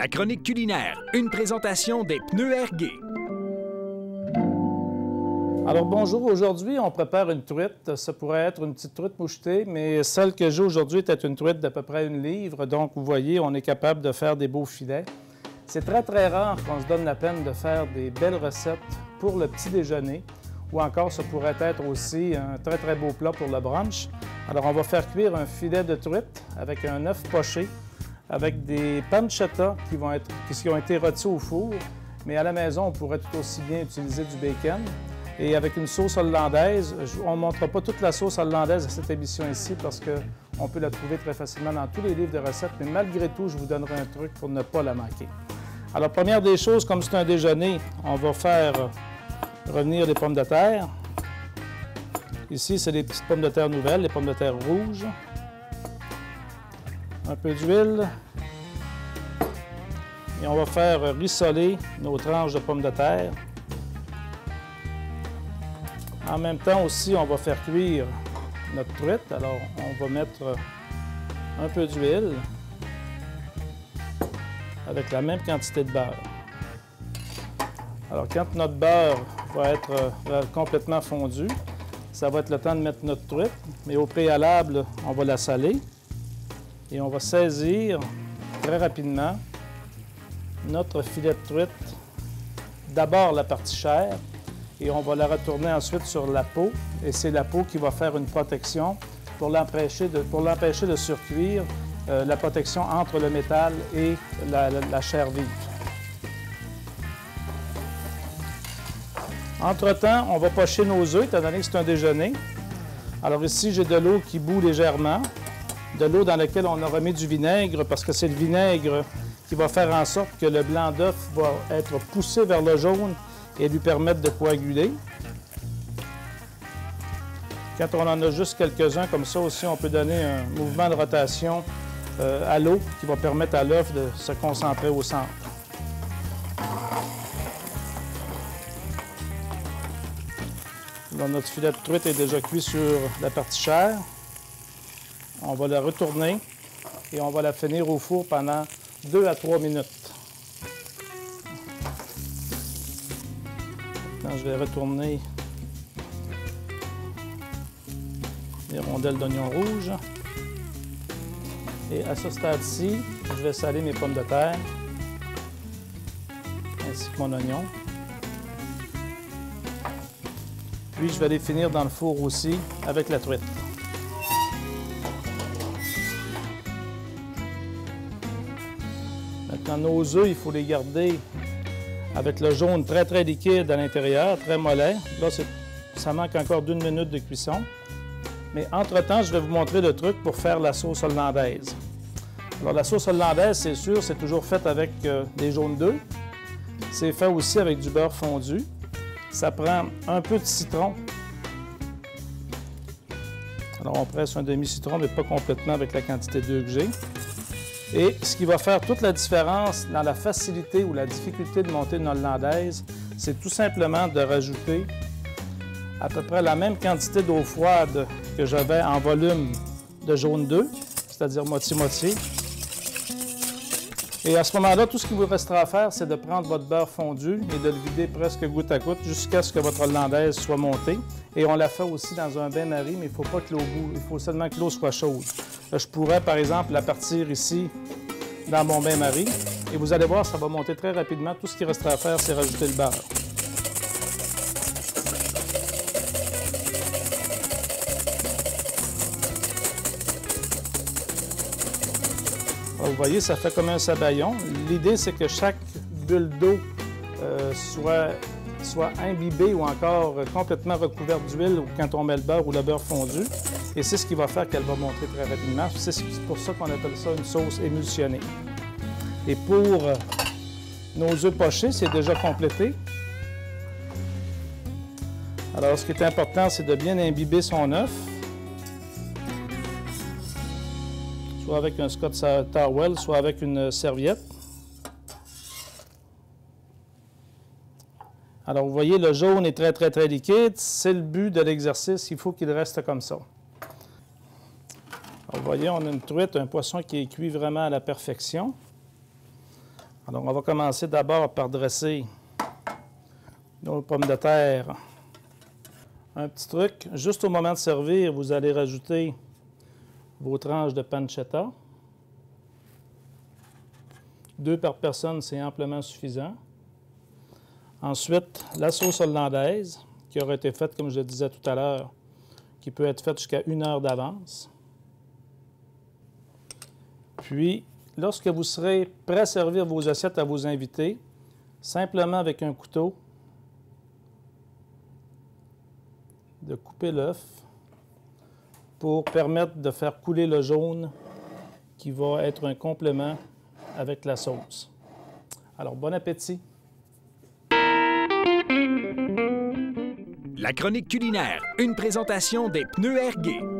La chronique culinaire, une présentation des pneus Ergué. Alors bonjour, aujourd'hui on prépare une truite. Ça pourrait être une petite truite mouchetée, mais celle que j'ai aujourd'hui était une truite d'à peu près 1 livre. Donc vous voyez, on est capable de faire des beaux filets. C'est très très rare qu'on se donne la peine de faire des belles recettes pour le petit déjeuner. Ou encore, ça pourrait être aussi un très très beau plat pour le brunch. Alors on va faire cuire un filet de truite avec un œuf poché, avec des pancetta qui ont été rôtis au four. Mais à la maison, on pourrait tout aussi bien utiliser du bacon. Et avec une sauce hollandaise, on ne montrera pas toute la sauce hollandaise à cette émission ici parce qu'on peut la trouver très facilement dans tous les livres de recettes, mais malgré tout, je vous donnerai un truc pour ne pas la manquer. Alors, première des choses, comme c'est un déjeuner, on va faire revenir les pommes de terre. Ici, c'est des petites pommes de terre nouvelles, les pommes de terre rouges. Un peu d'huile. Et on va faire rissoler nos tranches de pommes de terre. En même temps aussi, on va faire cuire notre truite. Alors, on va mettre un peu d'huile avec la même quantité de beurre. Alors, quand notre beurre va être complètement fondu, ça va être le temps de mettre notre truite, mais au préalable, on va la saler et on va saisir très rapidement notre filet de truite. D'abord la partie chair et on va la retourner ensuite sur la peau et c'est la peau qui va faire une protection pour l'empêcher de surcuire, la protection entre le métal et la chair vive. Entre-temps, on va pocher nos œufs, étant donné que c'est un déjeuner. Alors ici, j'ai de l'eau qui bout légèrement, de l'eau dans laquelle on aura mis du vinaigre, parce que c'est le vinaigre qui va faire en sorte que le blanc d'œuf va être poussé vers le jaune et lui permettre de coaguler. Quand on en a juste quelques-uns comme ça aussi, on peut donner un mouvement de rotation à l'eau qui va permettre à l'œuf de se concentrer au centre. Là, notre filet de truite est déjà cuit sur la partie chair. On va la retourner et on va la finir au four pendant 2 à 3 minutes. Maintenant, je vais retourner les rondelles d'oignon rouge. Et à ce stade-ci, je vais saler mes pommes de terre ainsi que mon oignon. Puis, je vais les finir dans le four aussi avec la truite. Maintenant, nos œufs, il faut les garder avec le jaune très, très liquide à l'intérieur, très mollet. Là, ça manque encore d'1 minute de cuisson. Mais entre-temps, je vais vous montrer le truc pour faire la sauce hollandaise. Alors, la sauce hollandaise, c'est sûr, c'est toujours fait avec des jaunes d'œufs. C'est fait aussi avec du beurre fondu. Ça prend un peu de citron. Alors, on presse un demi-citron, mais pas complètement avec la quantité d'œufs que j'ai. Et ce qui va faire toute la différence dans la facilité ou la difficulté de monter une hollandaise, c'est tout simplement de rajouter à peu près la même quantité d'eau froide que j'avais en volume de jaune d'œuf, c'est-à-dire moitié-moitié. Et à ce moment-là, tout ce qu'il vous restera à faire, c'est de prendre votre beurre fondu et de le vider presque goutte à goutte jusqu'à ce que votre hollandaise soit montée. Et on la fait aussi dans un bain-marie, mais il ne faut pas que l'eau bout, il faut seulement que l'eau soit chaude. Là, je pourrais, par exemple, la partir ici dans mon bain-marie. Et vous allez voir, ça va monter très rapidement. Tout ce qui restera à faire, c'est rajouter le beurre. Alors, vous voyez, ça fait comme un sabayon. L'idée, c'est que chaque bulle d'eau soit imbibée ou encore complètement recouverte d'huile quand on met le beurre ou le beurre fondu. Et c'est ce qui va faire qu'elle va monter très rapidement. C'est pour ça qu'on appelle ça une sauce émulsionnée. Et pour nos œufs pochés, c'est déjà complété. Alors, ce qui est important, c'est de bien imbiber son œuf. Soit avec un Scotch towel, soit avec une serviette. Alors, vous voyez, le jaune est très, très, très liquide. C'est le but de l'exercice. Il faut qu'il reste comme ça. Alors, vous voyez, on a une truite, un poisson qui est cuit vraiment à la perfection. Alors, on va commencer d'abord par dresser nos pommes de terre. Un petit truc, juste au moment de servir, vous allez rajouter vos tranches de pancetta. 2 par personne, c'est amplement suffisant. Ensuite, la sauce hollandaise, qui aurait été faite, comme je le disais tout à l'heure, qui peut être faite jusqu'à 1 heure d'avance. Puis, lorsque vous serez prêt à servir vos assiettes à vos invités, simplement avec un couteau, de couper l'œuf pour permettre de faire couler le jaune qui va être un complément avec la sauce. Alors, bon appétit! La chronique culinaire, une présentation des pneus Airgay.